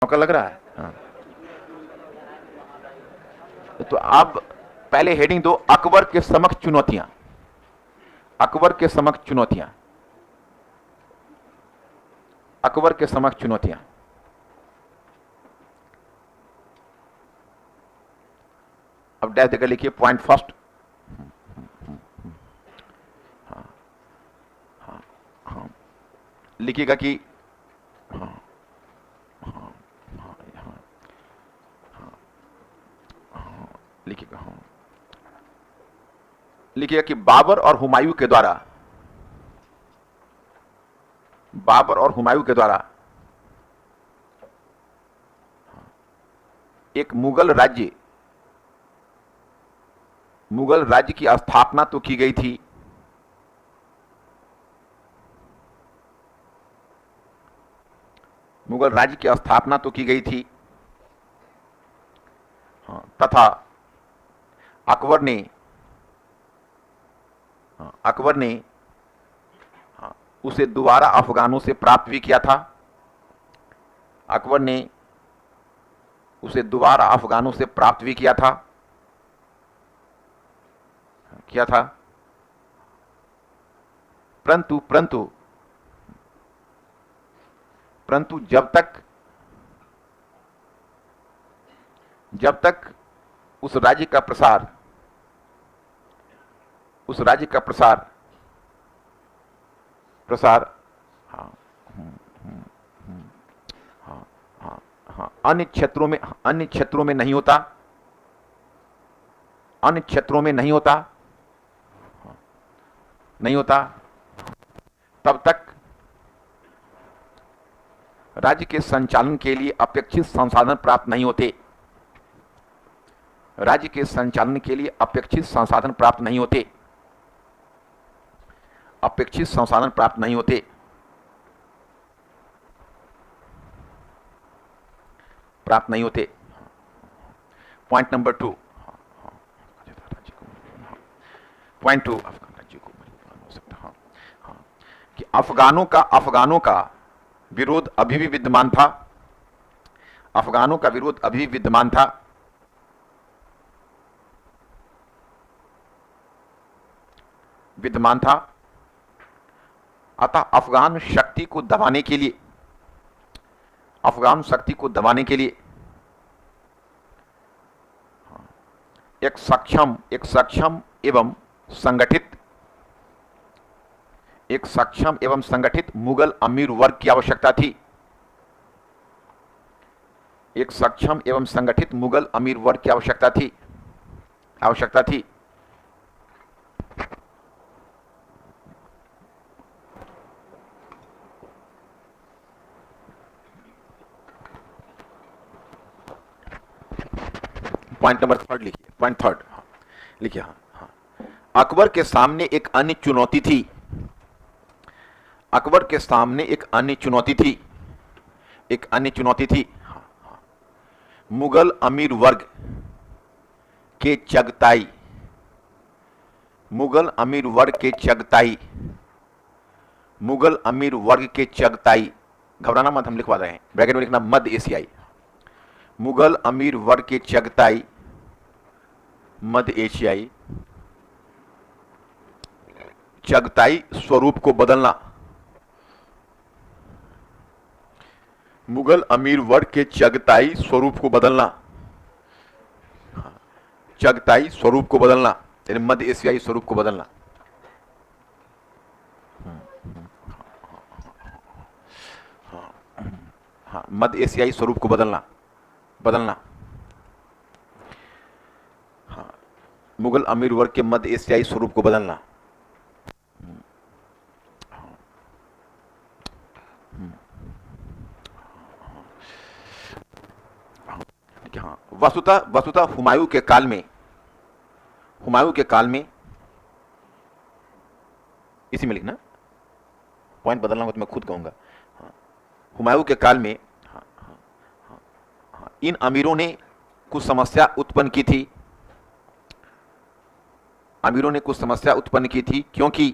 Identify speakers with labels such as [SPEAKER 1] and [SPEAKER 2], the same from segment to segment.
[SPEAKER 1] मौका लग रहा है। हाँ। तो आप पहले हेडिंग दो, अकबर के समक्ष चुनौतियां। अकबर के समक्ष चुनौतियां। अकबर के समक्ष चुनौतियां। अब डैश देकर लिखिए पॉइंट फर्स्ट। लिखिएगा कि लिखिएगा लिखिएगा कि बाबर और हुमायूं के द्वारा एक मुगल राज्य की स्थापना तो की गई थी, मुगल राज्य की स्थापना तो की गई थी, तथा अकबर ने उसे दोबारा अफगानों से प्राप्त भी किया था। अकबर ने उसे दोबारा अफगानों से प्राप्त भी किया था। परंतु परंतु परंतु जब तक उस राज्य का प्रसार हाँ, हाँ, हाँ, हाँ, अन्य क्षेत्रों में नहीं होता, तब तक राज्य के संचालन के लिए अपेक्षित संसाधन प्राप्त नहीं होते। राज्य के संचालन के लिए अपेक्षित संसाधन प्राप्त नहीं होते। Point number 2। कि अफगानों का विरोध अभी भी विद्यमान था। अतः अफगान शक्ति को दबाने के लिए एक सक्षम एवं संगठित मुगल अमीर वर्ग की आवश्यकता थी। पॉइंट नंबर 3 लिखिए। लिखिए हाँ। अकबर के सामने एक अन्य चुनौती थी। मुगल अमीर वर्ग के चगताई, घबराना मत, हम लिखवा रहे हैं, ब्रैकेट में लिखना मध्य एशियाई। मुगल अमीर वर्ग के चगताई स्वरूप को बदलना। यानी मध्य एशियाई स्वरूप को बदलना। मध्य एशियाई स्वरूप को बदलना। मुगल अमीर वर्ग के मध्य एशियाई स्वरूप को बदलना। वस्तुतः हुमायूं के काल में इसी में लिखना, पॉइंट बदलना हो तो मैं खुद कहूंगा। हुमायूं के काल में इन अमीरों ने कुछ समस्या उत्पन्न की थी, क्योंकि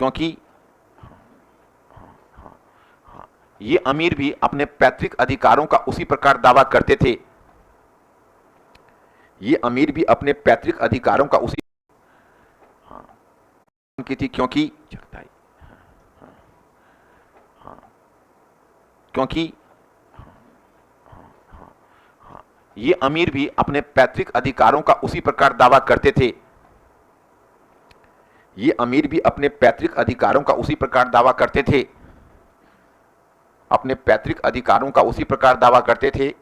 [SPEAKER 1] क्योंकि ये अमीर भी अपने पैतृक अधिकारों का उसी प्रकार दावा करते थे। ये अमीर भी अपने पैतृक अधिकारों का उसी की थी, क्योंकि क्योंकि ये अमीर भी अपने पैतृक अधिकारों का उसी प्रकार दावा करते थे। ये अमीर भी अपने पैतृक अधिकारों का उसी प्रकार दावा करते थे, अपने पैतृक अधिकारों का उसी प्रकार दावा करते थे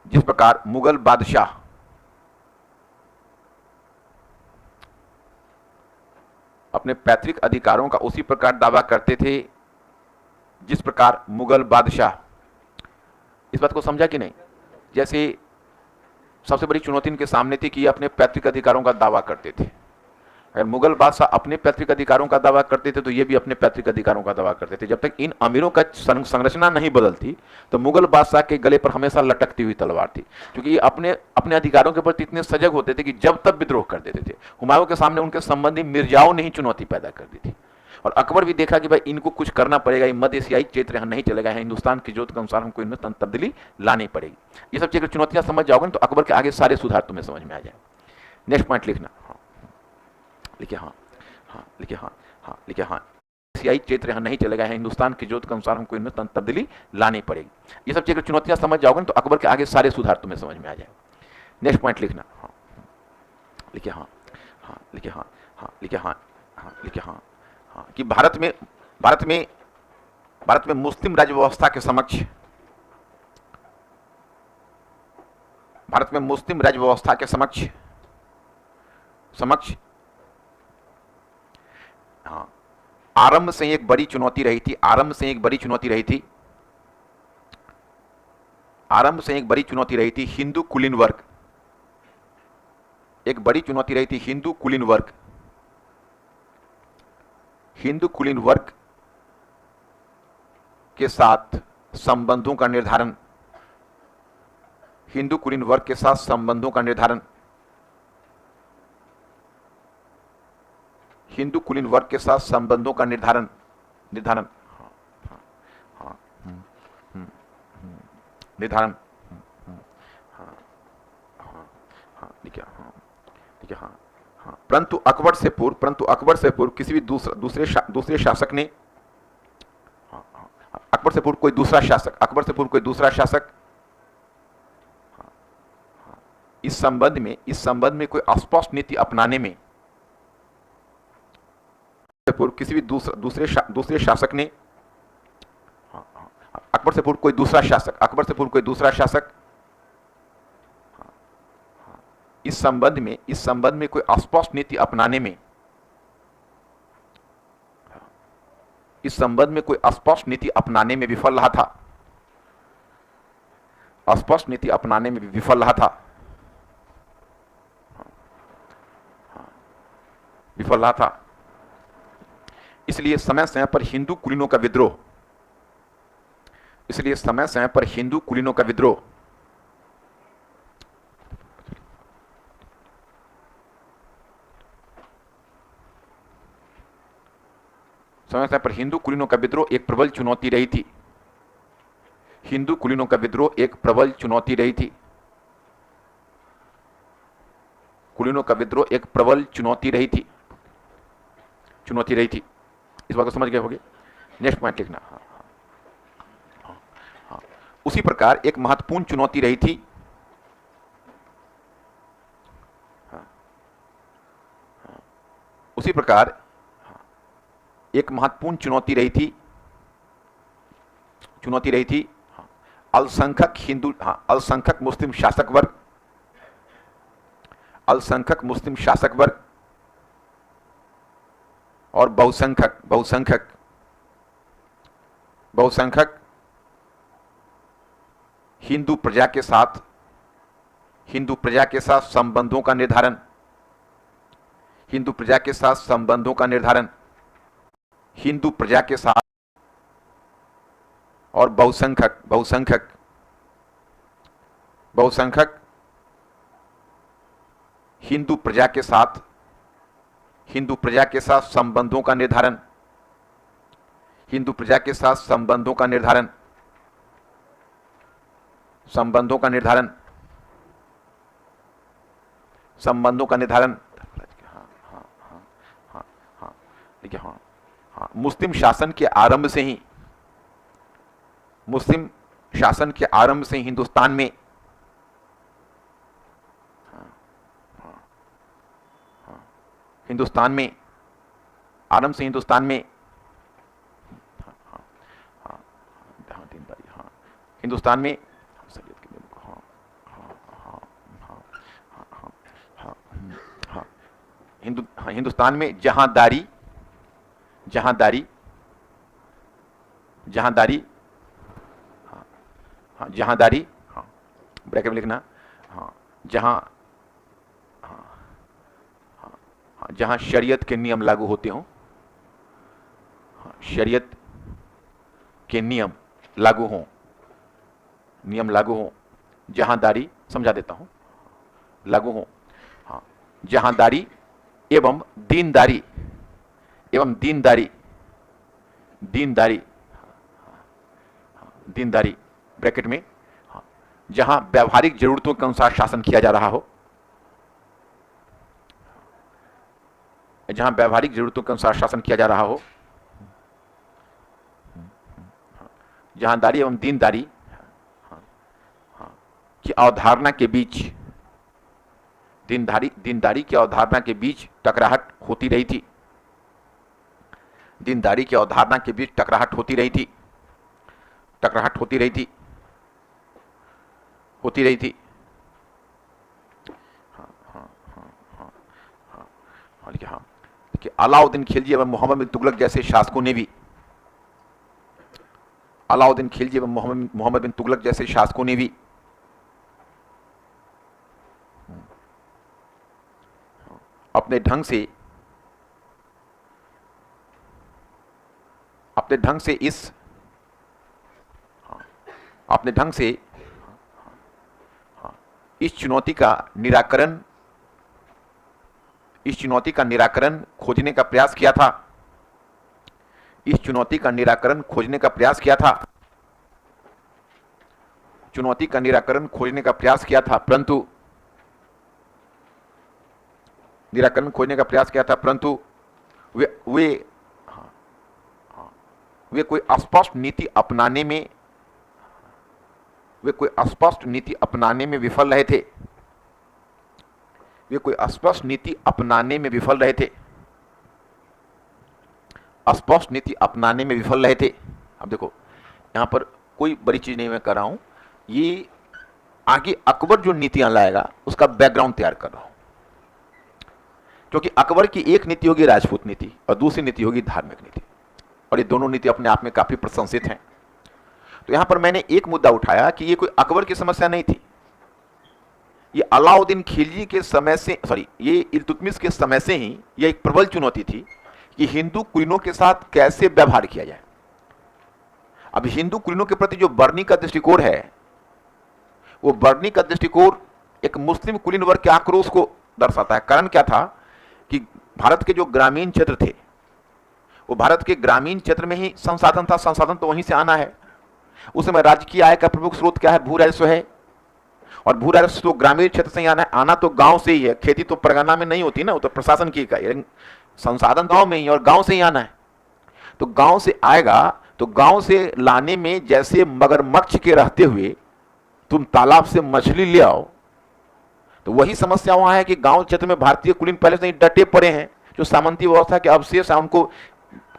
[SPEAKER 1] जिस प्रकार मुगल बादशाह अपने पैतृक अधिकारों का उसी प्रकार दावा करते थे जिस प्रकार मुगल बादशाह। इस बात को समझा कि नहीं? जैसे सबसे बड़ी चुनौती इनके सामने थी कि ये अपने पैतृक अधिकारों का दावा करते थे। अगर मुगल बादशाह अपने पैतृक अधिकारों का दावा करते थे तो ये भी अपने पैतृक अधिकारों का दावा करते थे। जब तक इन अमीरों का संरचना नहीं बदलती तो मुगल बादशाह के गले पर हमेशा लटकती हुई तलवार थी, क्योंकि ये अपने अपने अधिकारों के प्रति इतने सजग होते थे कि जब तब विद्रोह कर देते थे। हुमायूं के सामने उनके संबंधी मिर्जाओं ने ही चुनौती पैदा कर दी थी, और अकबर भी देखा कि भाई इनको कुछ करना पड़ेगा, ये मध्य एशियाई क्षेत्र यहाँ नहीं चलेगा, हिंदुस्तान की जोत के अनुसार हमको इनमें तब्दीली लानी पड़ेगी। ये सब चीजें चुनौतियां समझ जाओगे तो अकबर के आगे सारे सुधार तुम्हें समझ में आ जाए। नेक्स्ट पॉइंट लिखना। लिखिए एशियाई क्षेत्र यहाँ नहीं चलेगा, हिंदुस्तान की जोत के अनुसार हमको इनमें तब्दीली लानी पड़ेगी। ये सब चीजें चुनौतियां समझ जाओगे तो अकबर के आगे सारे सुधार तुम्हें समझ में आ जाए। नेक्स्ट पॉइंट लिखना। कि भारत में मुस्लिम राज्य व्यवस्था के समक्ष आरंभ से एक बड़ी चुनौती रही थी। आरंभ से एक बड़ी चुनौती रही थी हिंदू कुलीन वर्ग। एक बड़ी चुनौती रही थी हिंदू कुलीन वर्ग। हिंदू कुलीन वर्ग के साथ संबंधों का निर्धारण। हिंदू कुलीन वर्ग के साथ संबंधों का निर्धारण। हिंदू कुलीन वर्ग के साथ संबंधों का निर्धारण। परंतु अकबर से पूर्व किसी भी दूसरे शासक ने, अकबर से पूर्व कोई दूसरा शासक इस संबंध में कोई स्पष्ट नीति अपनाने में, किसी भी दूसरे शासक ने, अकबर से पूर्व कोई दूसरा शासक इस संबंध में कोई स्पष्ट नीति अपनाने में, विफल रहा था। इसलिए समय समय पर हिंदू कुलीनों का विद्रोह, समय समय पर हिंदू कुलीनों का विद्रोह एक प्रबल चुनौती रही थी। हिंदू कुलीनों का विद्रोह एक प्रबल चुनौती रही थी। इस बात को समझ गए होंगे। नेक्स्ट पॉइंट लिखना। उसी प्रकार एक महत्वपूर्ण चुनौती रही थी अल्पसंख्यक मुस्लिम शासक वर्ग और बहुसंख्यक हिंदू प्रजा के साथ संबंधों का निर्धारण। हिंदू प्रजा के साथ और बहुसंख्यक हिंदू प्रजा के साथ हिंदू प्रजा के साथ संबंधों का निर्धारण, हिंदू प्रजा के साथ संबंधों का निर्धारण, संबंधों का निर्धारण, संबंधों का निर्धारण। हाँ हाँ हाँ हाँ हाँ देखिए, हाँ हाँ, मुस्लिम शासन के आरंभ से ही, मुस्लिम शासन के आरंभ से हिंदुस्तान में, हिंदुस्तान में, आरंभ से हिंदुस्तान में, हाँ हाँ हाँ हाँ दीनदारी, हाँ हिंदुस्तान में, हाँ हाँ हाँ हाँ हाँ हाँ हाँ हिंदुस्तान में जहांदारी, जहांदारी, जहांदारी, हाँ हाँ जहांदारी, हाँ ब्रैकेट में लिखना, हाँ जहां, जहां शरीयत के नियम लागू होते हों, शरीयत के नियम लागू हों, नियम लागू हों, जहांदारी, समझा देता हूं, लागू हों, हाँ जहांदारी एवं दीनदारी, एवं दीनदारी, दीनदारी, दीनदारी ब्रैकेट में, हाँ जहां व्यावहारिक जरूरतों के अनुसार शासन किया जा रहा हो, जहां व्यावहारिक जरूरतों के अनुसार शासन किया जा रहा हो, जहांदारी एवं दीनदारी की अवधारणा के बीच, दीनदारी की अवधारणा के बीच टकराहट होती रही थी, दीनदारी की अवधारणा के बीच टकराहट होती रही थी, टकराहट होती रही थी, होती रही थी। हाँ कि अलाउद्दीन खिलजी एवं मोहम्मद बिन तुगलक जैसे शासकों ने भी, अलाउद्दीन खिलजी एवं मोहम्मद बिन तुगलक जैसे शासकों ने भी अपने ढंग से, अपने ढंग से इस चुनौती का निराकरण, इस चुनौती का निराकरण खोजने का प्रयास किया था, इस चुनौती का निराकरण खोजने का प्रयास किया था, चुनौती का निराकरण खोजने का प्रयास किया था, परंतु निराकरण खोजने का प्रयास किया था, परंतु वे कोई स्पष्ट नीति अपनाने में, वे कोई स्पष्ट नीति अपनाने में विफल रहे थे, वे कोई स्पष्ट नीति अपनाने में विफल रहे थे, स्पष्ट नीति अपनाने में विफल रहे थे। अब देखो यहां पर कोई बड़ी चीज नहीं मैं कर रहा हूं, ये आगे अकबर जो नीतियां लाएगा उसका बैकग्राउंड तैयार कर रहा हूं, क्योंकि अकबर की एक नीति होगी राजपूत नीति और दूसरी नीति होगी धार्मिक नीति, और ये दोनों नीति अपने आप में काफी प्रशंसित हैं। तो यहां पर मैंने एक मुद्दा उठाया कि ये कोई अकबर की समस्या नहीं थी, ये अलाउद्दीन खिलजी के समय से, सॉरी ये इल्तुतमिश के समय से ही यह एक प्रबल चुनौती थी कि हिंदू कुलीनों के साथ कैसे व्यवहार किया जाए। अब हिंदू कुलीनों के प्रति जो बर्नी का दृष्टिकोण है, वो बर्नी का दृष्टिकोण एक मुस्लिम कुलीन वर्ग के आक्रोश को दर्शाता है। कारण क्या था कि भारत के जो ग्रामीण क्षेत्र थे, वो भारत के ग्रामीण क्षेत्र में ही संसाधन था, संसाधन तो वहीं से आना है। उस समय राज्य की आय का प्रमुख स्रोत क्या है? भू राजस्व है, और भू राजस्व तो ग्रामीण क्षेत्र से ही आना है, आना तो गांव से ही है। खेती तो परगना में नहीं होती ना, वो तो प्रशासन की इकाई, संसाधन गांव में ही और गांव से ही आना है। तो गांव से आएगा तो गांव से लाने में जैसे मगरमच्छ के रहते हुए तुम तालाब से मछली ले आओ, तो वही समस्या वहां है कि गांव क्षेत्र में भारतीय कुलीन पहले से ही डटे पड़े हैं। जो सामंती व्यवस्था के अवशेष है, उनको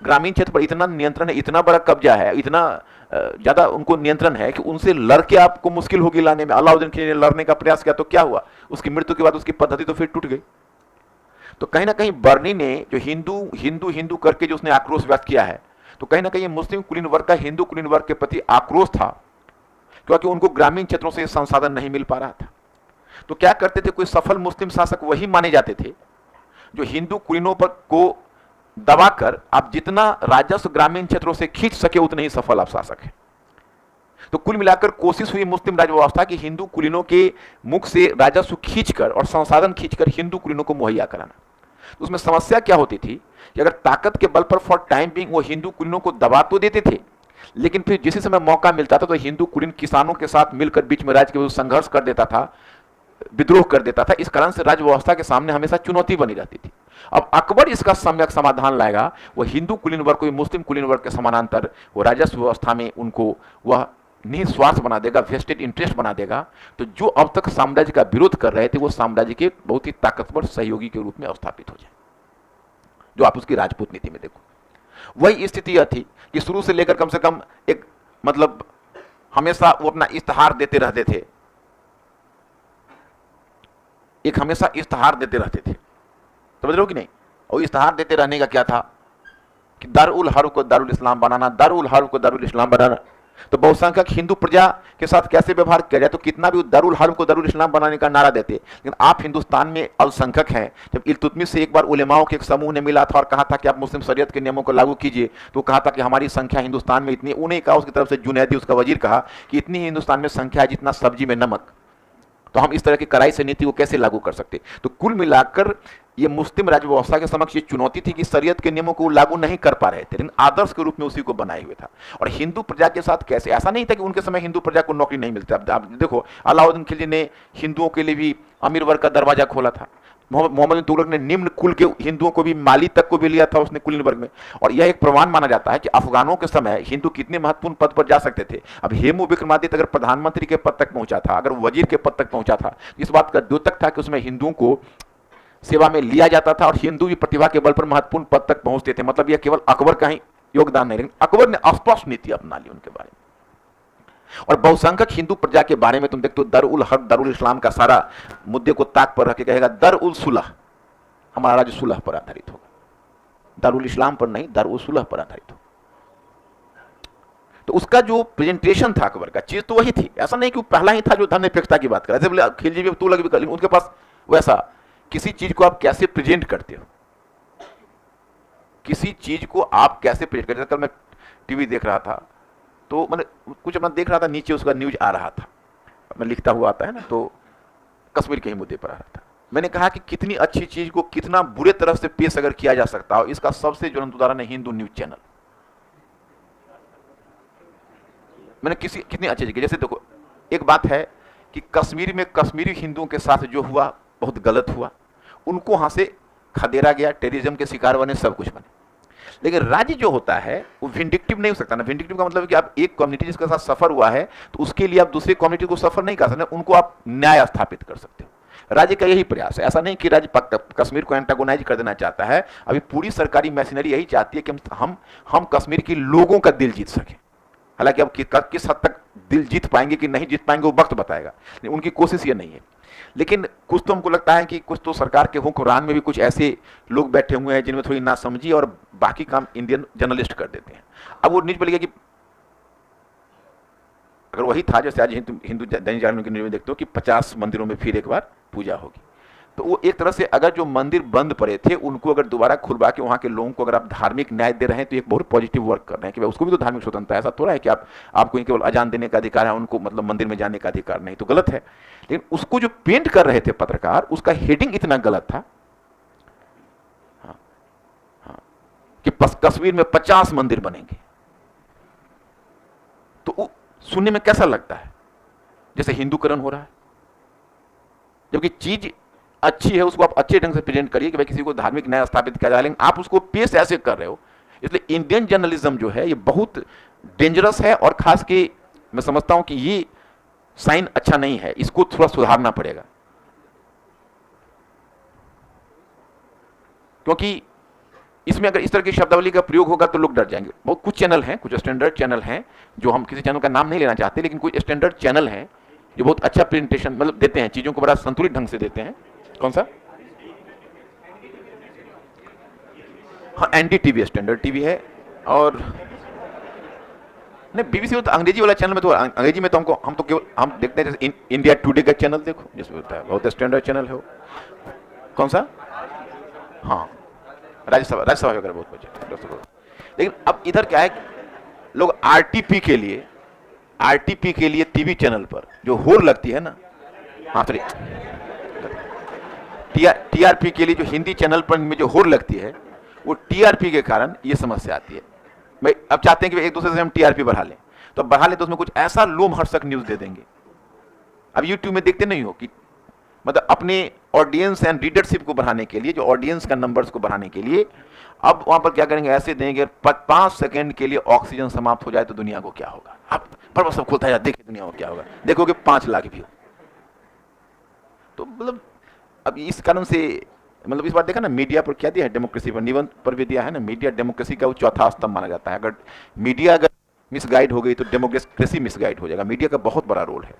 [SPEAKER 1] ग्रामीण क्षेत्र पर इतना नियंत्रण है, इतना बड़ा कब्जा है, इतना ज्यादा उनको नियंत्रण है कि उनसे लड़के आपको मुश्किल होगी लाने में। अलाउद्दीन खिलजी ने लड़ने का प्रयास किया तो क्या हुआ? उसकी मृत्यु के बाद उसकी पद्धति तो फिर टूट गई। तो कहीं ना कहीं बर्नी ने जो हिंदू हिंदू हिंदू करके जो उसने आक्रोश व्यक्त किया है, तो कहीं ना कहीं मुस्लिम कुलीन वर्ग का हिंदू कुलीन वर्ग के प्रति आक्रोश था, क्योंकि उनको ग्रामीण क्षेत्रों से संसाधन नहीं मिल पा रहा था। तो क्या करते थे, कोई सफल मुस्लिम शासक वही माने जाते थे जो हिंदू कुलीनों पर को दबाकर आप जितना राजस्व ग्रामीण क्षेत्रों से खींच सके उतने ही सफल आप शासक हैं। तो कुल मिलाकर कोशिश हुई मुस्लिम राज व्यवस्था की हिंदू कुलीनों के मुख से राजस्व खींचकर और संसाधन खींचकर हिंदू कुलीनों को मुहैया कराना। तो उसमें समस्या क्या होती थी कि अगर ताकत के बल पर फॉर टाइम बिंग वो हिंदू कुलीनों को दबा तो देते थे, लेकिन फिर जिस समय मौका मिलता था तो हिंदू कुलीन किसानों के साथ मिलकर बीच में राज्य के विरुद्ध संघर्ष कर देता था, विद्रोह कर देता था। इस कारण से राज्य व्यवस्था के सामने हमेशा चुनौती बनी रहती थी। अब अकबर इसका सम्यक समाधान लाएगा, वह हिंदू कुलीन वर्ग को मुस्लिम कुलीन वर्ग के समानांतर वो राजस्व व्यवस्था में उनको वह निस्वार्थ बना देगा, वेस्टेड इंटरेस्ट बना देगा। तो जो अब तक साम्राज्य का विरोध कर रहे थे वो साम्राज्य के बहुत ही ताकतवर सहयोगी के रूप में अवस्थापित हो जाए, जो आप उसकी राजपूत नीति में देखो। वही स्थिति यह थी कि शुरू से लेकर कम से कम एक मतलब हमेशा वो अपना इश्तहार देते रहते थे, एक हमेशा इश्तहार देते रहते थे, समझ रहे हो कि नहीं। और इश्तहार देते रहने का क्या था कि दारुल हर्ब को दारुल इस्लाम बनाना, दारुल हर्ब को दारुल इस्लाम बनाना। तो बहुसंख्यक हिंदू प्रजा के साथ कैसे व्यवहार किया जाए, तो कितना भी दारुल हर्ब को दारुल इस्लाम बनाने का नारा देते, लेकिन आप हिंदुस्तान में अल्पसंख्यक हैं। जब इल्तुतमिश से एक बार उलेमाओं के एक समूह ने मिला था और कहा था कि आप मुस्लिम शरीयत के नियमों को लागू कीजिए, तो कहा था कि हमारी संख्या हिंदुस्तान में इतनी, उन्हें कहा, उसकी तरफ से जुनैदी उसका वजीर कहा कि इतनी हिंदुस्तान में संख्या है जितना सब्जी में नमक, तो हम इस तरह की कड़ाई से नीति को कैसे लागू कर सकते। तो कुल मिलाकर ये मुस्लिम राज्य व्यवस्था के समक्ष ये चुनौती थी कि शरीयत के नियमों को लागू नहीं कर पा रहे थे, लेकिन आदर्श के रूप में उसी को बनाए हुए था। और हिंदू प्रजा के साथ कैसे, ऐसा नहीं था कि उनके समय हिंदू प्रजा को नौकरी नहीं मिलती। आप देखो अलाउद्दीन खिलजी ने हिंदुओं के लिए भी अमीर वर्ग का दरवाजा खोला था। मोहम्मद बिन तुगलक ने निम्न कुल के हिंदुओं को भी, माली तक को भी लिया था उसने कुलीन वर्ग में। और यह एक प्रमाण माना जाता है कि अफगानों के समय हिंदू कितने महत्वपूर्ण पद पर जा सकते थे। अब हेमू विक्रमादित्य अगर प्रधानमंत्री के पद तक पहुंचा था, अगर वजीर के पद तक पहुंचा था, इस बात का द्योतक था कि उसमें हिंदुओं को सेवा में लिया जाता था और हिंदू भी प्रतिभा के बल पर महत्वपूर्ण पद तक पहुंचते थे। मतलब यह केवल अकबर का ही योगदान नहीं, लेकिन अकबर ने स्पष्ट नीति अपना ली उनके बारे में। और बहुसंख्यक हिंदू प्रजा के बारे में तुम देखते हो, दरुल हक दरुल इस्लाम का सारा मुद्दे को ताक पर रख के कहेगा दरुल सुलह, हमारा राज्य सुलह पर आधारित होगा, दरुल इस्लाम पर नहीं, दरुल सुलह पर आधारित होगा। तो उसका जो प्रेजेंटेशन था अकबर का, चीज तो वही थी। ऐसा नहीं कि वो पहला ही था जो धर्मनिरपेक्षता की बात कर रहा है, बोले खिलजी भी तुगलक भी कर, उनके पास वैसा किसी चीज को आप कैसे प्रेजेंट करते हो, किसी चीज को आप कैसे प्रेजेंट करते हो। कल मैं टीवी देख रहा था तो मैंने कुछ अपना देख रहा था, नीचे उसका न्यूज आ रहा था, मैं लिखता हुआ आता है ना, तो कश्मीर के ही मुद्दे पर आ रहा था। मैंने कहा कि कितनी अच्छी चीज को कितना बुरे तरह से पेश अगर किया जा सकता हो, इसका सबसे ज्वलंत उदाहरण है हिंदू न्यूज चैनल। मैंने कितनी अच्छी चीज, जैसे देखो एक बात है कि कश्मीर में कश्मीरी हिंदुओं के साथ जो हुआ बहुत गलत हुआ, उनको वहां से खदेड़ा गया, टेररिज्म के शिकार बने, सब कुछ बने। लेकिन राज्य जो होता है वो विंडिक्टिव नहीं हो सकता ना। विंडिक्टिव का मतलब है कि आप एक कम्युनिटी जिसके साथ सफर हुआ है तो उसके लिए आप दूसरी कम्युनिटी को सफर नहीं कर सकते, उनको आप न्याय स्थापित कर सकते हो। राज्य का यही प्रयास है। ऐसा नहीं कि राज्य कश्मीर को एंटागोनाइज कर देना चाहता है। अभी पूरी सरकारी मशीनरी यही चाहती है कि हम कश्मीर के लोगों का दिल जीत सकें। हालांकि अब किस हद तक दिल जीत पाएंगे कि नहीं जीत पाएंगे वो वक्त बताएगा, उनकी कोशिश ये नहीं है। लेकिन कुछ तो हमको लगता है कि कुछ तो सरकार के हुक्मरान में भी कुछ ऐसे लोग बैठे हुए हैं जिनमें थोड़ी नासमझी और बाकी काम इंडियन जर्नलिस्ट कर देते हैं। अब वो न्यूज बोलेगा कि अगर वही था जैसे आज हिंदू दैनिक जागरण की न्यूज में देखते हो कि 50 मंदिरों में फिर एक बार पूजा होगी, तो वो एक तरह से अगर जो मंदिर बंद पड़े थे उनको अगर दोबारा खुलवा के वहाँ के लोगों को अगर आप धार्मिक न्याय दे रहे हैं तो एक बहुत पॉजिटिव वर्क कर रहे हैं कि भाई उसको भी तो धार्मिक स्वतंत्रता है। ऐसा थोड़ा है कि आपको केवल अजान देने का अधिकार है, उनको मतलब मंदिर में जाने का अधिकार नहीं, तो गलत है। लेकिन उसको जो पेंट कर रहे थे पत्रकार, उसका हेडिंग इतना गलत था कि कश्मीर में 50 मंदिर बनेंगे। तो सुनने में कैसा लगता है, जैसे हिंदूकरण हो रहा है। जबकि चीज अच्छी है, उसको आप अच्छे ढंग से प्रेजेंट करिए कि भाई किसी को धार्मिक न्याय स्थापित किया जाए, लेकिन आप उसको पेश ऐसे कर रहे हो। इसलिए इंडियन जर्नलिज्म जो है ये बहुत डेंजरस है, और खास के मैं समझता हूं कि ये साइन अच्छा नहीं है, इसको थोड़ा सुधारना पड़ेगा। क्योंकि इसमें अगर इस तरह की शब्दावली का प्रयोग होगा तो लोग डर जाएंगे। बहुत कुछ चैनल हैं, कुछ स्टैंडर्ड चैनल हैं, जो हम किसी चैनल का नाम नहीं लेना चाहते, लेकिन कुछ स्टैंडर्ड चैनल हैं जो बहुत अच्छा प्रेजेंटेशन मतलब देते हैं, चीजों को बड़ा संतुलित ढंग से देते हैं। कौन सा? हाँ, एनडीटीवी स्टैंडर्ड टीवी है। और नहीं, बीबीसी तो अंग्रेजी वाला चैनल में, तो अंग्रेजी में तो हम तो केवल हम देखते हैं जैसे इंडिया टुडे का चैनल देखो, जिसमें होता है बहुत स्टैंडर्ड चैनल है वो। कौन सा? हाँ, राज्यसभा वगैरह बहुत बचे। लेकिन अब इधर क्या है, लोग आरटीपी के लिए टीवी चैनल पर जो होर लगती है ना, हाँ सॉरी, टीआरपी के लिए जो हिंदी चैनल पर में जो होड़ लगती है, वो टीआरपी के कारण ये समस्या आती है। भाई अब चाहते हैं कि एक दूसरे से हम टीआरपी बढ़ा लें, तो अब बढ़ा लें तो उसमें कुछ ऐसा लोमहर्षक न्यूज दे देंगे। अब यूट्यूब में देखते नहीं हो कि मतलब अपने ऑडियंस एंड रीडरशिप को बढ़ाने के लिए, जो ऑडियंस का नंबर्स को बढ़ाने के लिए, अब वहां पर क्या करेंगे, ऐसे देंगे 5 सेकंड के लिए ऑक्सीजन समाप्त हो जाए तो दुनिया को क्या होगा। अब पर सब खुलता है, देखिए दुनिया को क्या होगा, देखोगे 5 लाख व्यू। तो मतलब अब इस कारण से मतलब इस बार देखा ना, मीडिया पर क्या दिया है, डेमोक्रेसी पर निबंध पर भी दिया है ना, मीडिया डेमोक्रेसी का वो चौथा स्तंभ माना जाता है। अगर मीडिया अगर मिसगाइड हो गई तो डेमोक्रेसी मिसगाइड हो जाएगा। मीडिया का बहुत बड़ा रोल है,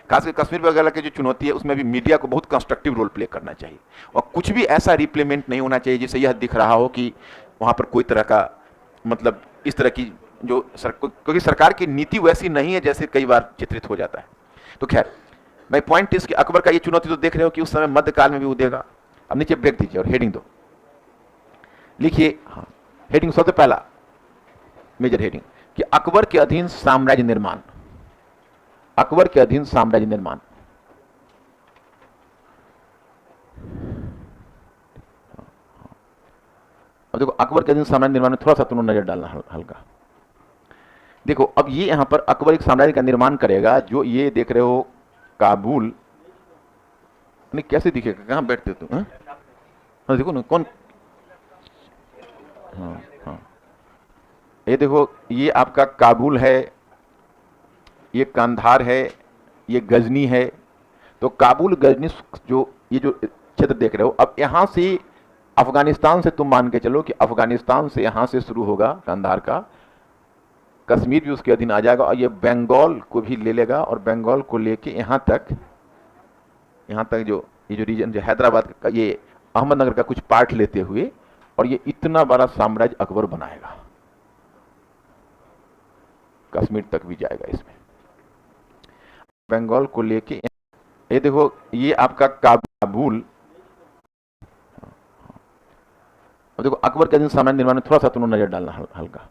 [SPEAKER 1] खासकर कश्मीर वगैरह की जो चुनौती है उसमें भी मीडिया को बहुत कंस्ट्रक्टिव रोल प्ले करना चाहिए, और कुछ भी ऐसा रिप्लीमेंट नहीं होना चाहिए जिससे यह दिख रहा हो कि वहाँ पर कोई तरह का मतलब इस तरह की जो क्योंकि सरकार की नीति वैसी नहीं है जैसे कई बार चित्रित हो जाता है। तो खैर भाई पॉइंट इस कि अकबर का ये चुनौती तो देख रहे हो कि उस समय मध्यकाल में भी उदेगा। अब नीचे ब्रेक दीजिए और हेडिंग दो, लिखिए। हाँ, हेडिंग सबसे पहला मेजर हेडिंग कि अकबर के अधीन साम्राज्य निर्माण। अकबर के अधीन साम्राज्य निर्माण। अब देखो अकबर के अधीन साम्राज्य निर्माण में थोड़ा सा तुम नजर डालना हल्का। देखो अब ये यहां पर अकबर एक साम्राज्य का निर्माण करेगा, जो ये देख रहे हो काबुल, नहीं कैसे दिखेगा, कहां बैठते तुम? हाँ देखो ना कौन, हाँ हाँ, ये देखो ये आपका काबुल है, ये कंधार है, ये गजनी है। तो काबुल गजनी जो ये जो क्षेत्र देख रहे हो, अब यहां से अफगानिस्तान से तुम मान के चलो कि अफगानिस्तान से यहां से शुरू होगा कंधार का, कश्मीर भी उसके अधीन आ जाएगा, और ये बंगाल को भी ले लेगा, और बंगाल को लेके यहां तक जो ये जो रीजन जो हैदराबाद का, ये अहमदनगर का कुछ पार्ट लेते हुए, और ये इतना बड़ा साम्राज्य अकबर बनाएगा, कश्मीर तक भी जाएगा इसमें, बंगाल को लेके। ये देखो ये आपका काबुल, देखो अकबर के अधीन साम्राज्य निर्माण में थोड़ा सा तुम नजर डालना हल्का।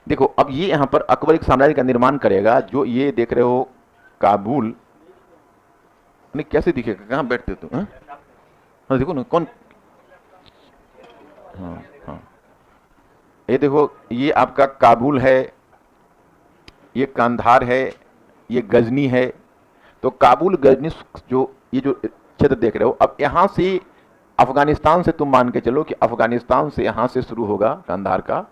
[SPEAKER 1] देखो अब ये यहां पर अकबर एक साम्राज्य का निर्माण करेगा, जो ये देख रहे हो काबुल, नहीं कैसे दिखेगा, कहां बैठते तुम? हाँ देखो ना कौन, हाँ हाँ, ये देखो ये आपका काबुल है, ये कंधार है, ये गजनी है। तो काबुल गजनी जो ये जो क्षेत्र देख रहे हो, अब यहां से अफगानिस्तान से तुम मान के चलो कि अफगानिस्तान से यहां से शुरू होगा कंधार का,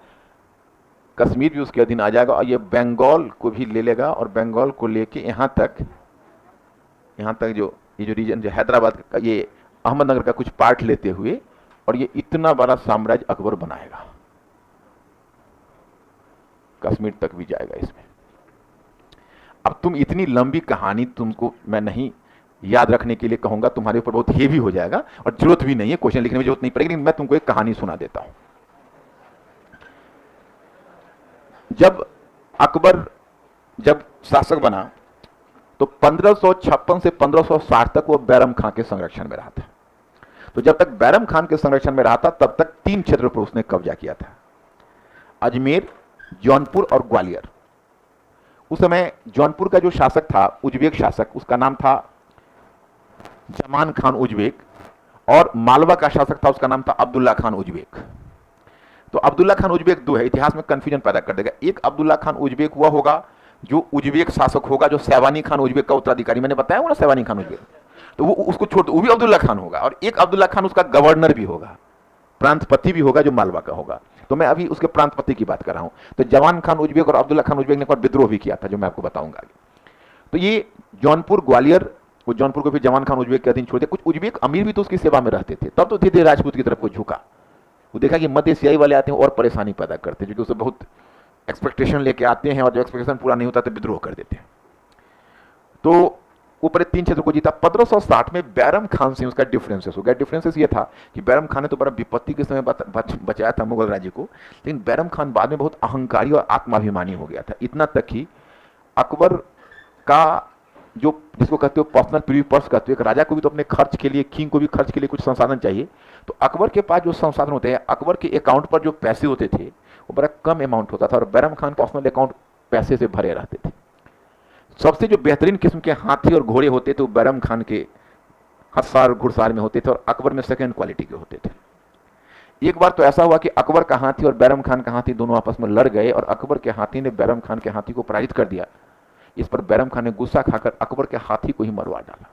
[SPEAKER 1] कश्मीर भी उसके अधीन आ जाएगा, और ये बंगाल को भी ले लेगा, और बंगाल को लेके यहां तक जो ये जो रीजन जो हैदराबाद का, ये अहमदनगर का कुछ पार्ट लेते हुए, और ये इतना बड़ा साम्राज्य अकबर बनाएगा, कश्मीर तक भी जाएगा इसमें। अब तुम इतनी लंबी कहानी तुमको मैं नहीं याद रखने के लिए कहूंगा, तुम्हारे ऊपर बहुत हेवी हो जाएगा, और जरूरत भी नहीं है, क्वेश्चन लिखने में जरूरत नहीं पड़ेगी, लेकिन मैं तुमको एक कहानी सुना देता हूं। जब अकबर जब शासक बना तो 1556 से 1560 तक वो बैरम खां के संरक्षण में रहा था। तो जब तक बैरम खान के संरक्षण में रहा था तब तक 3 क्षेत्रों पर उसने कब्जा किया था, अजमेर, जौनपुर और ग्वालियर। उस समय जौनपुर का जो शासक था, उज्बेक शासक, उसका नाम था जमान खान उज्बेक, और मालवा का शासक था, उसका नाम था अब्दुल्ला खान उज्बेक। तो अब्दुल्ला खान उज्बेक 2 है, इतिहास में कंफ्यूजन पैदा कर देगा। एक अब्दुल्ला खान उज्बेक हुआ होगा जो उज्बेक शासक होगा, जो सैवानी खान उज्बेक का उत्तराधिकारी, मैंने बताया वो ना सैवानी खान उज्बेक, तो वो उसको छोड़, वो भी अब्दुल्ला खान होगा, और एक अब्दुल्ला खान उसका गवर्नर भी होगा, प्रांतपति भी होगा, जो मालवा का होगा। तो मैं अभी उसके प्रांतपति की बात कर रहा हूं। तो जवान खान उज्बेक और अब्दुल्ला खान उज्बेक ने एक विद्रोह भी किया था, जो मैं आपको बताऊंगा आगे। तो ये जौनपुर ग्वालियर, वो जौनपुर को फिर जवान खान उज्बेक के अधीन छोड़ दिया। कुछ उज्बेक अमीर भी तो उसकी सेवा में रहते थे, तब तो धीरे धीरे राजपूत की तरफ को झुका। वो देखा कि मध्य एशियाई वाले आते हैं और परेशानी पैदा करते हैं, क्योंकि उससे बहुत एक्सपेक्टेशन लेके आते हैं, और जो एक्सपेक्टेशन पूरा नहीं होता तो विद्रोह कर देते हैं। तो ऊपर 3 क्षेत्र को जीता। 1560 में बैरम खान से उसका डिफरेंसेस हो गया। डिफरेंसेस ये था कि बैरम खान ने तो बड़ा विपत्ति के समय बचाया था मुगल राज्य को, लेकिन बैरम खान बाद में बहुत अहंकारी और आत्माभिमानी हो गया था। इतना तक कि अकबर का जो जिसको कहते हो पर्सनल प्रिवी पर्स कहते हो, एक राजा को भी तो अपने खर्च के लिए, किंग को भी खर्च के लिए कुछ संसाधन चाहिए। तो अकबर के पास जो संसाधन होते हैं, अकबर के अकाउंट पर जो पैसे होते थे वो बड़ा कम अमाउंट होता था, और बैरम खान पर्सनल अकाउंट पैसे से भरे रहते थे। सबसे जो बेहतरीन किस्म के हाथी और घोड़े होते थे वो बैरम खान के हथसार घुड़सार में होते थे और अकबर में सेकेंड क्वालिटी के होते थे। एक बार तो ऐसा हुआ कि अकबर का हाथी और बैरम खान का हाथी दोनों आपस में लड़ गए और अकबर के हाथी ने बैरम खान के हाथी को पराजित कर दिया। इस पर बैरम खान ने गुस्सा खाकर अकबर के हाथी को ही मरवा डाला।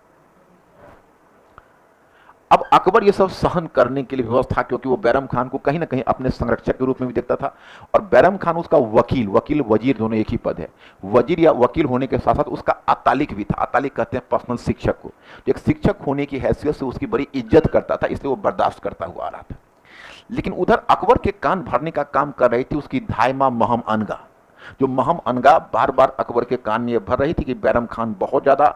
[SPEAKER 1] अब अकबर ये सब सहन करने के लिए व्यवस्था, क्योंकि वो बैरम खान को कहीं ना कहीं अपने संरक्षक के रूप में भी देखता था और बैरम खान उसका वकील, वकील वजीर दोनों एक ही पद है, वजीर या वकील होने के साथ साथ उसका अतालिक भी था। अतालिक कहते हैं पर्सनल शिक्षक को। एक शिक्षक होने की हैसियत से उसकी बड़ी इज्जत करता था, इसलिए वो बर्दाश्त करता हुआ आ रहा था। लेकिन उधर अकबर के कान भरने का काम कर रही थी उसकी धायमा महम अनगा। जो महम अनगा बार बार अकबर के कान में भर रही थी कि बैरम खान बहुत ज्यादा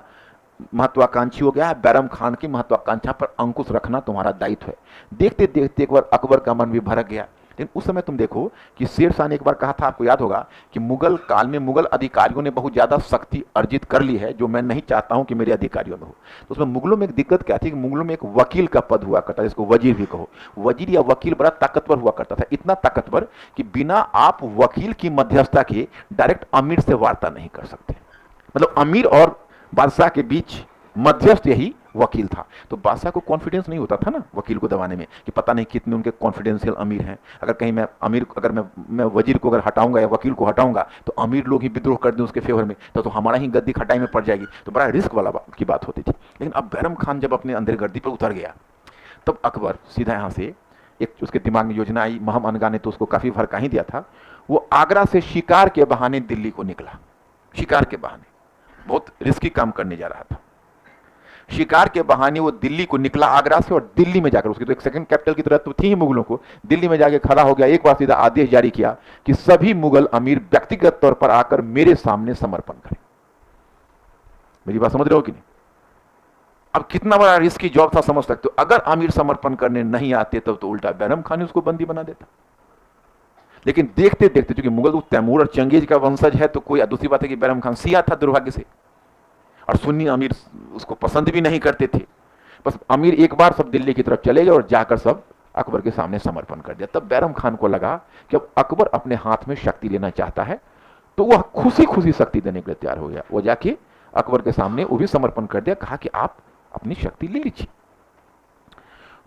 [SPEAKER 1] महत्वाकांक्षी हो गया है, बैरम खान की महत्वाकांक्षा पर अंकुश रखना तुम्हारा दायित्व है। देखते देखते एक बार अकबर का मन भी भड़क गया। लेकिन उस समय तुम देखो कि शेर शाह ने एक बार कहा था, आपको याद होगा कि मुगल काल में मुगल अधिकारियों ने बहुत ज्यादा शक्ति अर्जित कर ली है, जो मैं नहीं चाहता हूं कि मेरे अधिकारियों में हो। तो उसमें मुगलों में एक दिक्कत क्या थी कि मुगलों में एक वकील का पद हुआ करता, जिसको वजीर भी कहो। वजीर या वकील बड़ा ताकतवर हुआ करता था, इतना ताकतवर कि बिना आप वकील की मध्यस्थता के डायरेक्ट अमीर से वार्ता नहीं कर सकते। मतलब अमीर और बादशाह के बीच मध्यस्थ यही वकील था। तो बादशाह को कॉन्फिडेंस नहीं होता था ना वकील को दबाने में कि पता नहीं कितने उनके कॉन्फिडेंशियल अमीर हैं। अगर कहीं मैं अमीर, अगर मैं वजीर को अगर हटाऊंगा या वकील को हटाऊंगा तो अमीर लोग ही विद्रोह कर दें उसके फेवर में, तो हमारा ही गद्दी खटाई में पड़ जाएगी। तो बड़ा रिस्क वाला की बात होती थी। लेकिन अब बैरम खान जब अपने अंदर गद्दी पर उतर गया तब अकबर सीधा यहाँ से एक उसके दिमाग में योजना आई। महम अनगा ने तो उसको काफी भड़का ही दिया था। वो आगरा से शिकार के बहाने दिल्ली को निकला। शिकार के बहाने बहुत रिस्की काम करने जा रहा था। शिकार के बहाने वो दिल्ली को निकला आगरा से, और दिल्ली में जाकर, उसकी तो एक सेकंड कैपिटल की तरह तो थी ही मुगलों को, दिल्ली में जाके खड़ा हो गया। एक बार सीधा आदेश जारी किया कि सभी मुगल अमीर व्यक्तिगत तौर पर आकर मेरे सामने समर्पण करें। मेरी बात समझ रहे हो कि नहीं? अब कितना बड़ा रिस्की जॉब था समझ सकते हो। अगर अमीर समर्पण करने नहीं आते तब तो उल्टा बैरम खान उसको बंदी बना देता। लेकिन देखते देखते, क्योंकि मुगल तैमूर और चंगेज का वंशज है, तो कोई दूसरी बात है कि बैरम खान सिया था दुर्भाग्य से, और सुन्नी अमीर उसको पसंद भी नहीं करते थे। बस अमीर एक बार सब दिल्ली की तरफ चले गए और जाकर सब अकबर के सामने समर्पण कर दिया। तब बैरम खान को लगा कि अब अकबर अपने हाथ में शक्ति लेना चाहता है, तो वह खुशी खुशी शक्ति देने के लिए तैयार हो गया। वो जाके अकबर के सामने वो भी समर्पण कर दिया, कहा कि आप अपनी शक्ति ले लीजिए।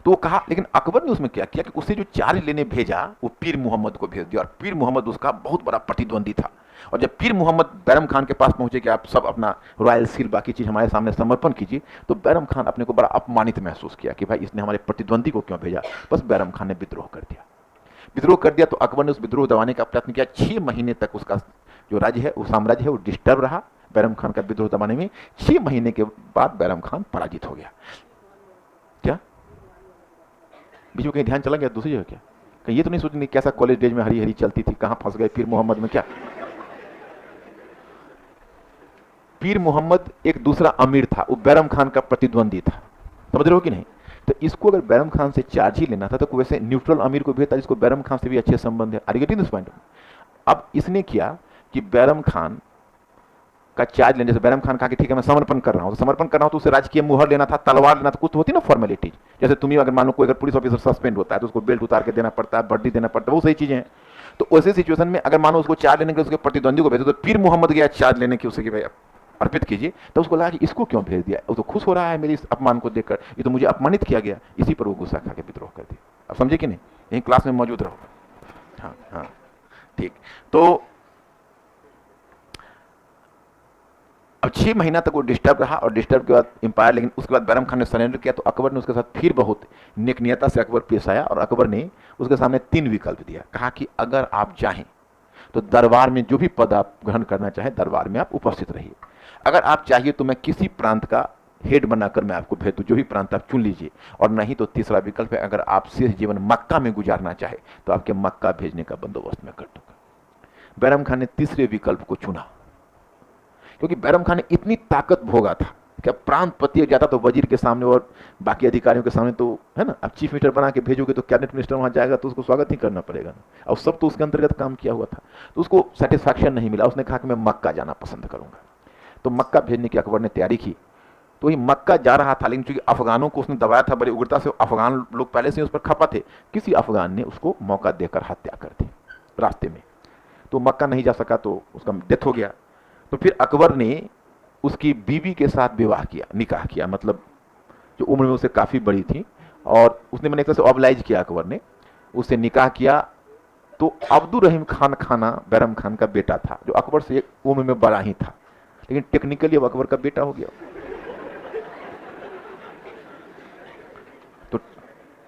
[SPEAKER 1] तो कहा, लेकिन अकबर ने उसमें क्या किया कि उसे जो चार्ज लेने भेजा वो पीर मोहम्मद को भेज दिया, और पीर मोहम्मद उसका बहुत बड़ा प्रतिद्वंदी था। और जब पीर मोहम्मद बैरम खान के पास पहुंचे कि आप सब अपना रॉयल सील बाकी चीज हमारे सामने समर्पण कीजिए, तो बैरम खान अपने को बड़ा अपमानित महसूस किया कि भाई इसने हमारे प्रतिद्वंदी को क्यों भेजा। बस बैरम खान ने विद्रोह कर दिया। विद्रोह कर दिया तो अकबर ने उस विद्रोह दबाने का प्रयत्न किया। 6 महीने तक उसका जो राज्य है, वो साम्राज्य है, वो डिस्टर्ब रहा बैरम खान का विद्रोह दबाने में। 6 महीने के बाद बैरम खान पराजित हो गया। क्या बीच में कहीं ध्यान चला गया दूसरी जगह? क्या कहीं ये तो नहीं सोचने कैसा कॉलेज डेज में हरी हरी चलती थी, कहां फंस गए पीर मोहम्मद में? क्या पीर मोहम्मद एक दूसरा अमीर था, वो बैरम खान का प्रतिद्वंदी था, समझ रहे हो कि नहीं? तो इसको अगर बैरम खान से चार्ज ही लेना था तो वैसे न्यूट्रल अमीर को भेजता जिसको बैरम खान से भी अच्छे संबंध है। Are you getting this point? अब इसने किया कि बैरम खान का चार्ज लेने से बैरम खान कहा कि ठीक है मैं समर्पण कर रहा हूं, तो समर्पण कर रहा हूं तो उसे राजकीय मुहर लेना था, तलवार लेना था, कुछ तो होती ना फॉर्मेलिटीज। जैसे तुम्हें अगर मान लो कोई अगर पुलिस ऑफिसर सस्पेंड होता है तो उसको बेल्ट उतार के देना पड़ता है, वर्दी देना पड़ता है, वो सही चीजें हैं। तो वैसे सिचुएशन में अगर मानो उसको चार्ज लेने के उसके प्रतिद्वंदी को भेजो, तो पीर मोहम्मद गया चार्ज लेने की उसे कि भाई अर्पित कीजिए, तो उसको लगा कि इसको क्यों भेज दिया, वो तो खुश हो रहा है मेरे इस अपमान को देखकर, ये तो मुझे अपमानित किया गया। इसी पर वो गुस्सा खा के विद्रोह कर दिया। अब समझे कि नहीं? यही क्लास में मौजूद रहो। हाँ हाँ ठीक। तो अब 6 महीना तक वो डिस्टर्ब रहा, और डिस्टर्ब के बाद एम्पायर, लेकिन उसके बाद बैरम खान ने सरेंडर किया। तो अकबर ने उसके साथ फिर बहुत नेकनियता से अकबर पेश आया, और अकबर ने उसके सामने 3 विकल्प दिया। कहा कि अगर आप चाहें तो दरबार में जो भी पद आप ग्रहण करना चाहें दरबार में आप उपस्थित रहिए। अगर आप चाहिए तो मैं किसी प्रांत का हेड बनाकर मैं आपको भेज दूं, जो भी प्रांत आप चुन लीजिए। और नहीं तो तीसरा विकल्प है, अगर आप शेष जीवन मक्का में गुजारना चाहे तो आपके मक्का भेजने का बंदोबस्त मैं कर दूंगा। बैरम खान ने तीसरे विकल्प को चुना, क्योंकि बैरम खान ने इतनी ताकत भोगा था कि प्रांत पति जाता तो वजीर के सामने और बाकी अधिकारियों के सामने, तो है ना, अब चीफ मिनिस्टर बना के भेजोगे तो कैबिनेट मिनिस्टर वहां जाएगा तो उसको स्वागत ही करना पड़ेगा ना। और सब तो उसके अंतर्गत काम किया हुआ था, तो उसको सेटिस्फैक्शन नहीं मिला। उसने कहा कि मैं मक्का जाना पसंद करूंगा। तो मक्का भेजने की अकबर ने तैयारी की। तो ये मक्का जा रहा था, लेकिन चूंकि अफगानों को उसने दबाया था बड़ी उग्रता से, अफगान लोग पहले से उस पर खपा थे, किसी अफगान ने उसको मौका देकर हत्या कर दी रास्ते में। तो मक्का नहीं जा सका, तो उसका डेथ हो गया। तो फिर अकबर ने उसकी बीवी के साथ विवाह किया, निकाह किया, मतलब जो उम्र में उससे काफ़ी बड़ी थी, और उसने मैंने एक तरह से ऑबलाइज किया अकबर ने, उससे निकाह किया। तो अब्दुल रहीम खान खाना बैरम खान का बेटा था, जो अकबर से एक उम्र में बड़ा ही था, लेकिन टेक्निकली अब अकबर का बेटा हो गया। तो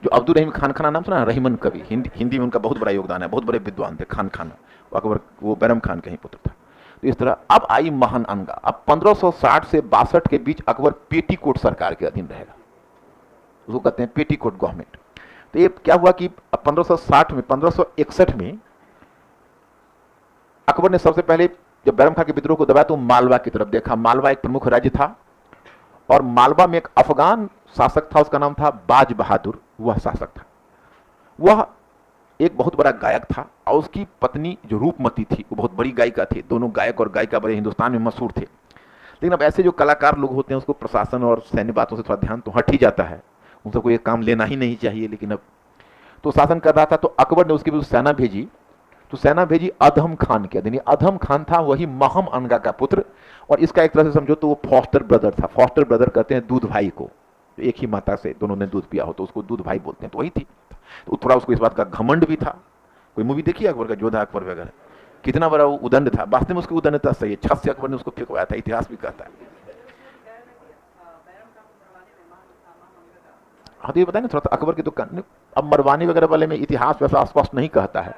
[SPEAKER 1] जो अब्दुल रहीम खान खाना नाम सुना, रहीमन कवि, हिंदी में उनका बहुत बड़ा योगदान है, बहुत बड़े विद्वान थे खान खाना, अकबर वो बैरम खान का ही पुत्र था। तो इस तरह अब आई महान अनगा। अब 1560 से 62 के बीच अकबर पेटीकोट सरकार के अधीन रहेगा, उसको कहते हैं पेटीकोट गवर्नमेंट। तो ये क्या हुआ कि 1561 में अकबर ने सबसे पहले जब बैरम खान के विद्रोह को दबाया तो मालवा की तरफ देखा। मालवा एक प्रमुख राज्य था, और मालवा में एक अफगान शासक था, उसका नाम था बाज बहादुर, वह शासक था। वह एक बहुत बड़ा गायक था, और उसकी पत्नी जो रूपमती थी वो बहुत बड़ी गायिका थी। दोनों गायक और गायिका बड़े हिंदुस्तान में मशहूर थे। लेकिन अब ऐसे जो कलाकार लोग होते हैं उसको प्रशासन और सैन्य बातों से थोड़ा ध्यान तो हट ही जाता है, उन सबको ये काम लेना ही नहीं चाहिए। लेकिन अब तो शासन कर रहा था, तो अकबर ने उसके भी सेना भेजी। तो सेना भेजी अधम खान के अधीन। अधम खान था वही महम अनगा का पुत्र, और इसका एक तरह से समझो तो वो फॉस्टर ब्रदर था। फॉस्टर ब्रदर कहते हैं दूध भाई को, एक ही माता से दोनों ने दूध पिया हो तो उसको दूध भाई बोलते हैं, तो वही थी। तो थोड़ा उसको इस बात का घमंड भी था। कोई मूवी देखी अकबर का, योद्धा अकबर वगैरह, कितना बड़ा वो उदंड था। वास्तव में उसकी उदंडता सही है, छत से अकबर ने उसको फेंकवाया था, इतिहास भी कहता है। हाँ, तो ये बताए ना थोड़ा सा अकबर की तो अब मरवानी वगैरह वाले में इतिहास वैसा स्पष्ट नहीं कहता है।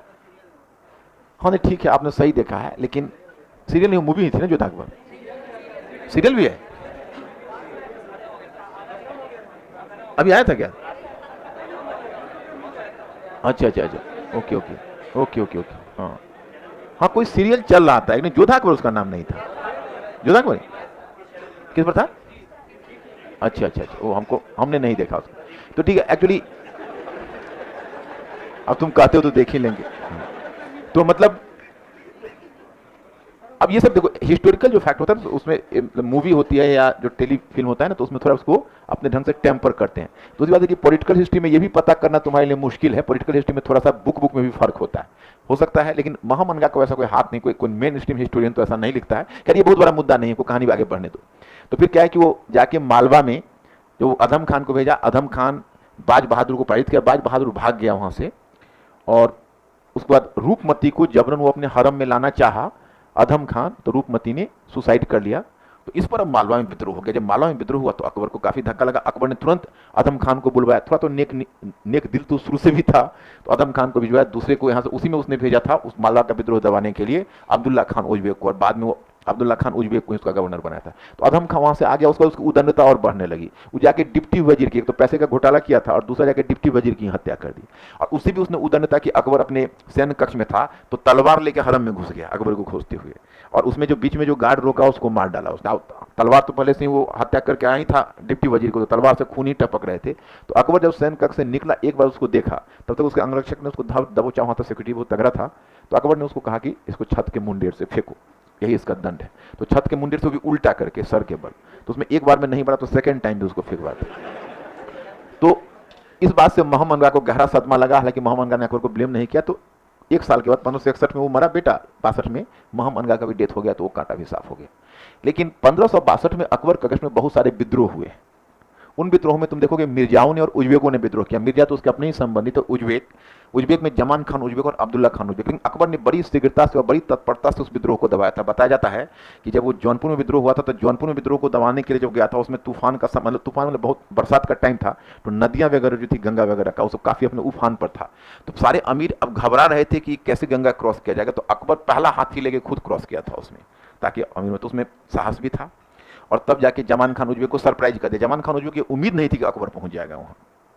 [SPEAKER 1] हाँ नहीं ठीक है, आपने सही देखा है, लेकिन सीरियल नहीं, मूवी ही थी ना योद्धा अकबर, सीरियल भी है। अभी आया था क्या? अच्छा अच्छा अच्छा, okay okay okay okay okay, हाँ हाँ, कोई सीरियल चल रहा था, लेकिन योद्धा अकबर उसका नाम नहीं था। योद्धा अकबर किस पर था? अच्छा अच्छा अच्छा, वो हमने नहीं देखा उसको। तो ठीक है, एक्चुअली अब तुम कहते हो तो देख ही लेंगे। तो मतलब अब ये सब देखो, हिस्टोरिकल जो फैक्ट होता है तो उसमें मूवी होती है या जो टेली फिल्म होता है ना, तो उसमें थोड़ा उसको अपने ढंग से टेम्पर करते हैं। दूसरी बात है कि पॉलिटिकल हिस्ट्री में ये भी पता करना तुम्हारे लिए मुश्किल है। पॉलिटिकल हिस्ट्री में थोड़ा सा बुक में भी फर्क होता है, हो सकता है, लेकिन महामनगा को ऐसा कोई हाथ नहीं, कोई मेन स्ट्रीम हिस्टोरियन तो ऐसा नहीं लिखता है। खैर ये बहुत बड़ा मुद्दा नहीं है, को कहानी आगे बढ़ने दो। तो फिर क्या है कि वो जाके मालवा में जो अधम खान को भेजा, अधम खान बाज बहादुर को पराजित किया, बाज बहादुर भाग गया वहां से, और उसके बाद रूपमती को जबरन वो अपने हरम में लाना चाहा अधम खान, तो रूपमती ने सुसाइड कर लिया। तो इस पर अब मालवा में विद्रोह हो गया। जब मालवा में विद्रोह हुआ तो अकबर को काफी धक्का लगा। अकबर ने तुरंत अधम खान को बुलवाया, थोड़ा तो नेक दिल तो शुरू से भी था, तो अधम खान को भिजवाया। दूसरे को यहाँ से उसी में उसने भेजा था उस मालवा का विद्रोह दबाने के लिए अब्दुल्ला खान उज्बेक को, और बाद में वो अब्दुल्ला खान उज्बेक को उसका गवर्नर बनाया था। तो अधम खान वहां से आ गया, उसकी उदंडता और बढ़ने लगी। वो जाके डिप्टी वजीर की, एक तो पैसे का घोटाला किया था, और दूसरा जाके डिप्टी वजीर की हत्या कर दी। और उससे भी उसने उदंडता की। अकबर अपने सैन्य कक्ष में था तो तलवार लेकर हरम में घुस गया अकबर को खोजते हुए, और उसमें जो बीच में जो गार्ड रोका उसको मार डाला उसने। तलवार तो पहले से ही वो हत्या करके आया ही था डिप्टी वजीर को, तो तलवार से खून ही टपक रहे थे। तो अकबर जब सैन्य कक्ष से निकला, एक बार उसको देखा, तब तक उसके अंगरक्षक ने उसको दबोचा, वहां था सिक्योरिटी बहुत तगड़ा था। तो अकबर ने उसको कहा कि इसको छत के मुंडेर से फेंको, यही इसका दंड है। तो छत के मुंडेर से भी उल्टा करके सर के बल, तो उसमें एक बार में नहीं बढ़ा तो सेकंड टाइम भी उसको फेंकवा दिया। तो इस बात से महम अनगा को गहरा सदमा लगा। हालांकि महम अनगा ने अकबर को ब्लेम नहीं किया। तो एक साल के बाद 1561 में वो मरा बेटा, 62 में महम अनगा का भी डेथ हो गया, तो वो कांटा भी साफ हो गया। लेकिन 1562 में अकबर के कक्ष में बहुत सारे विद्रोह हुए। उन विद्रोह में तुम देखोगे मिर्जाओं ने और उज्बेकों ने विद्रोह किया। मिर्जा तो उसके अपने ही संबंधित, तो उज्बेक में जमान खान उज्बेक और अब्दुल्ला खान उज्बेक। लेकिन अकबर ने बड़ी शीघ्रता से और बड़ी तत्परता से उस विद्रोह को दबाया था। बताया जाता है कि जब वो जौनपुर में विद्रोह हुआ था, तो जौनपुर में विद्रोह को दबाने के लिए जब गया था, उसमें तूफान का मतलब तूफान मतलब बहुत बरसात का टाइम था, तो नदियां वगैरह जो थी गंगा वगैरह का, वो काफी अपने उफान पर था। तो सारे अमीर अब घबरा रहे थे कि कैसे गंगा क्रॉस किया जाएगा। तो अकबर पहला हाथी लेके खुद क्रॉस किया था उसमें, ताकि अमीर, तो उसमें साहस भी था। और तब जाके जमान खान उज्बेक को सरप्राइज कर दिया। जमान खान उज्बेक की उम्मीद नहीं थी कि अकबर पहुंच जाएगा वहां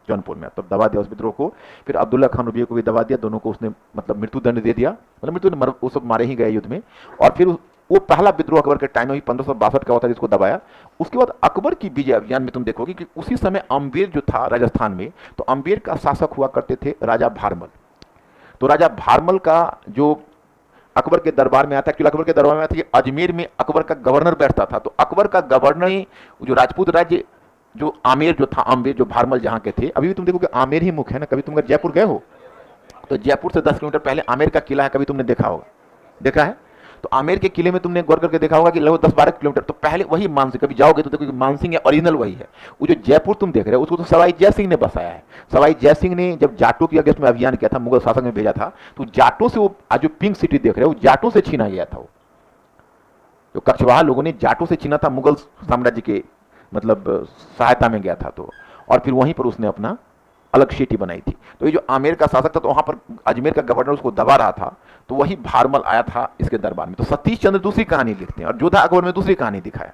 [SPEAKER 1] जौनपुर में, तब दबा दिया उस विद्रोह को। फिर अब्दुल्ला खान उज्बेक को भी दबा दिया, दोनों को उसने मतलब मृत्यु दंड दे दिया, मतलब मृत्यु वो सब मारे ही गए युद्ध में। और फिर वो पहला विद्रोह अकबर के टाइम में 1562 का होता है, जिसको दबाया। उसके बाद अकबर की विजय अभियान में तुम देखोगे कि उसी समय अम्बेर जो था राजस्थान में, तो अम्बेर का शासक हुआ करते थे राजा भारमल। तो राजा भारमल का जो अकबर के दरबार में आता है, अकबर के दरबार में आता है, अजमेर में अकबर का गवर्नर बैठता था। तो अकबर का गवर्नर ही जो राजपूत राज्य जो आमेर जो था, अम्बेर जो भारमल जहां के थे, अभी भी तुम देखोगे आमेर ही मुख्य है ना। कभी तुम अगर जयपुर गए हो तो जयपुर से 10 किलोमीटर पहले आमेर का किला है, कभी तुमने देखा होगा, देखा है। तो आमेर के किले में तुमने गौर करके देखा होगा कि लगभग 10-12 किलोमीटर, तो पहले वही मानसिंह, कभी जाओगे तो देखो मानसिंह है, ओरिजिनल वही है। वो जो जयपुर तुम देख रहे हो उसको तो सवाई जय सिंह ने बसाया है। सवाई जय सिंह ने जब जाटों की अगेंस्ट में अभियान किया था, मुगल शासक में भेजा था, तो जाटों से वो आज जो पिंक सिटी देख रहे हो जाटों से छीना गया था। वो जो कछवाहा लोगों ने जाटों से छीना था, मुगल साम्राज्य के मतलब सहायता में गया था, तो और फिर वहीं पर उसने अपना अलग सिटी बनाई थी। तो ये जो आमेर का शासक था, तो वहां पर अजमेर का गवर्नर उसको दबा रहा था, तो वही भारमल आया था इसके दरबार में। तो सतीश चंद्र दूसरी कहानी लिखते हैं और जोधा अकबर में दूसरी कहानी दिखाया।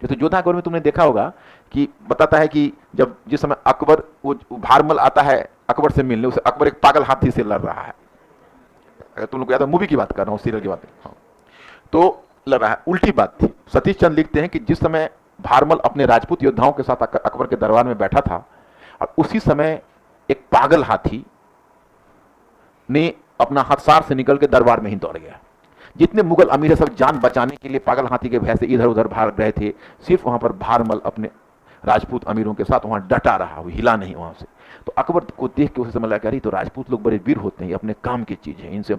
[SPEAKER 1] जैसे जोधा अकबर में तुमने देखा होगा कि बताता है कि जब जिस समय अकबर वो भारमल आता है अकबर से मिलने, उसे अकबर एक पागल हाथी से लड़ रहा है। अगर तुम लोग याद है, मूवी की बात कर रहा हूँ, सीरियल की बात, हाँ, तो लड़ रहा है। उल्टी बात थी। सतीश चंद्र लिखते हैं कि जिस समय भारमल अपने राजपूत योद्धाओं के साथ अकबर के दरबार में बैठा था, और उसी समय एक पागल हाथी ने अपना हथसार से निकल के दरबार में ही दौड़ गया। जितने मुगल अमीर सब जान बचाने के लिए पागल हाथी के भय से इधर उधर भाग रहे थे, सिर्फ वहां पर भारमल अपने राजपूत अमीरों के साथ वहां डटा रहा, वो हिला नहीं वहां से। तो अकबर को देख के उसे समझ लगा, अरे तो राजपूत लोग बड़े वीर होते हैं, अपने काम की चीज है, इनसे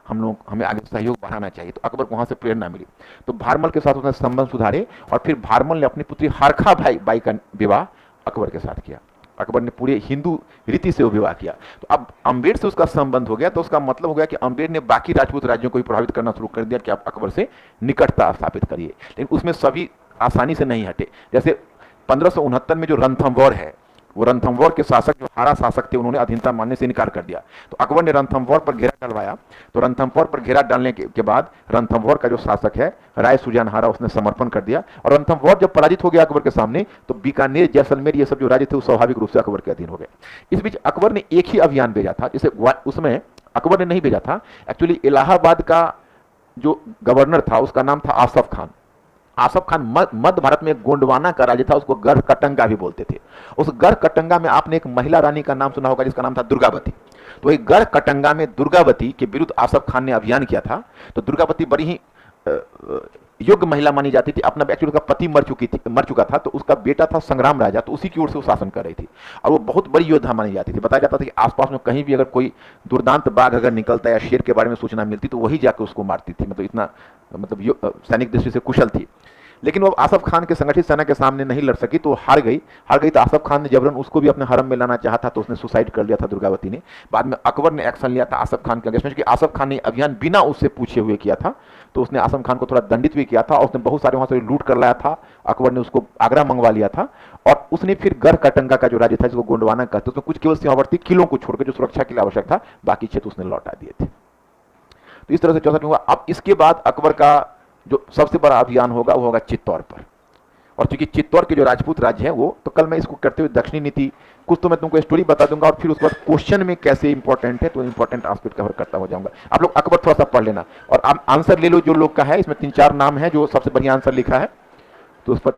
[SPEAKER 1] हमें आगे सहयोग बढ़ाना चाहिए। तो अकबर को वहां से प्रेरणा मिली, तो भारमल के साथ उसने संबंध सुधारे, और फिर भारमल ने अपनी पुत्री हारखा बाई का विवाह अकबर के साथ किया। अकबर ने पूरे हिंदू रीति से विवाह किया। तो अब अम्बेर से उसका संबंध हो गया, तो उसका मतलब हो गया कि अम्बेर ने बाकी राजपूत राज्यों को भी प्रभावित करना शुरू कर दिया कि आप अकबर से निकटता स्थापित करिए। लेकिन उसमें सभी आसानी से नहीं हटे। जैसे 1569 में जो रणथंभौर है, वो रणथंभौर के शासक जो हारा शासक थे, उन्होंने अधीनता मानने से इनकार कर दिया। तो अकबर ने रणथंभौर पर घेरा डलवाया। तो रणथंभौर पर घेरा डालने के बाद रणथंभौर का जो शासक है राय सुजानहारा, उसने समर्पण कर दिया। और रणथंभौर जब पराजित हो गया अकबर के सामने, तो बीकानेर, जैसलमेर, ये सब जो राज्य थे वो स्वाभाविक रूप से अकबर के अधीन हो गए। इस बीच अकबर ने एक ही अभियान भेजा था, जिसे उसमें अकबर ने नहीं भेजा था, एक्चुअली इलाहाबाद का जो गवर्नर था उसका नाम था आसफ खान। आसफ खान मध्य भारत में एक गोंडवाना का राज्य था, उसको गढ़ कटंगा भी बोलते थे। उस गढ़ कटंगा में आपने एक महिला रानी का नाम सुना होगा जिसका नाम था दुर्गावती। तो एक गढ़ कटंगा में दुर्गावती के विरुद्ध आसफ खान ने अभियान किया था। तो दुर्गावती बड़ी ही योग्य महिला मानी जाती थी। अपना एक्चुअली उसका पति मर चुका था, तो उसका बेटा था संग्राम राजा, तो उसी की ओर से वो शासन कर रही थी। और वो बहुत बड़ी योद्धा मानी जाती थी। बताया जाता था कि आसपास में कहीं भी अगर कोई दुर्दांत बाघ अगर निकलता या शेर के बारे में सूचना मिलती तो वही जाकर उसको मारती थी। मतलब इतना सैनिक दृष्टि से कुशल थी। लेकिन वो आसफ खान के संगठित सेना के सामने नहीं लड़ सकी, तो हार गई। तो आसफ खान ने जबरन उसको भी अपने हरम में लाना चाहा था, तो उसने सुसाइड कर लिया था दुर्गावती ने। बाद में अकबर ने एक्शन लिया था आसफ खान के अगेंस्ट में, कि आसफ खान ने अभियान बिना उससे पूछे हुए किया था। तो उसने आसफ खान को थोड़ा दंडित भी किया था, और उसने बहुत सारे वहां से लूट कर लाया था। अकबर ने उसको आगरा मंगवा लिया था, और उसने फिर गढ़ कटंगा का जो राज्य था, जिसको गोंडवाना कहते, उसमें कुछ केवल सीमावर्ती किलों को छोड़कर जो सुरक्षा के लिए आवश्यक था, बाकी क्षेत्र उसने लौटा दिए थे। तो इस तरह से 64 हुआ। अब इसके बाद अकबर का जो सबसे बड़ा अभियान होगा वो होगा चित्तौड़ पर। और चूंकि चित्तौड़ के जो राजपूत राज्य है वो, तो कल मैं इसको करते हुए दक्षिणी नीति कुछ तो मैं तुमको स्टोरी बता दूंगा, और फिर उसके बाद क्वेश्चन में कैसे इंपॉर्टेंट है, तो इंपॉर्टेंट एस्पेक्ट कवर करता हो जाऊंगा। आप लोग अकबर थोड़ा सा पढ़ लेना, और आप आंसर ले लो जो लोग का है। इसमें 3-4 नाम है जो सबसे बढ़िया आंसर लिखा है, तो उस पर